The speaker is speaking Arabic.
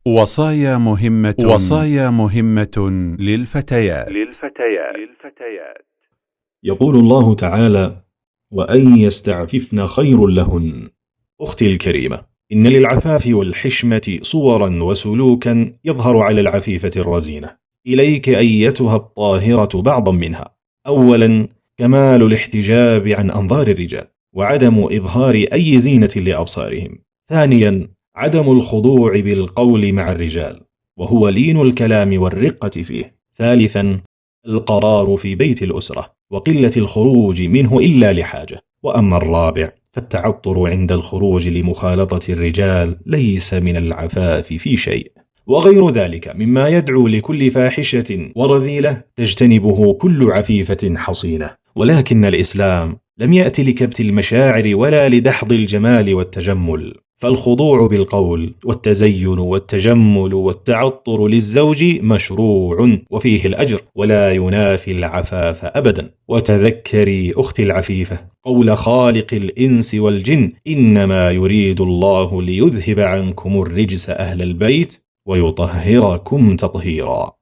وصايا مهمة للفتيات. يقول الله تعالى: وأن يستعففن خير لهن. أختي الكريمة، إن للعفاف والحشمة صورا وسلوكا يظهر على العفيفة الرزينة. إليك أيتها الطاهرة بعضا منها. أولا، كمال الاحتجاب عن أنظار الرجال وعدم إظهار أي زينة لأبصارهم. ثانيا، عدم الخضوع بالقول مع الرجال وهو لين الكلام والرقة فيه. ثالثا، القرار في بيت الأسرة وقلة الخروج منه إلا لحاجة. وأما الرابع فالتعطر عند الخروج لمخالطة الرجال ليس من العفاف في شيء، وغير ذلك مما يدعو لكل فاحشة ورذيلة تجتنبه كل عفيفة حصينة. ولكن الإسلام لم يأتي لكبت المشاعر ولا لدحض الجمال والتجمل، فالخضوع بالقول والتزين والتجمل والتعطر للزوج مشروع وفيه الأجر ولا ينافي العفاف أبدا. وتذكري أختي العفيفة قول خالق الإنس والجن: إنما يريد الله ليذهب عنكم الرجس أهل البيت ويطهركم تطهيرا.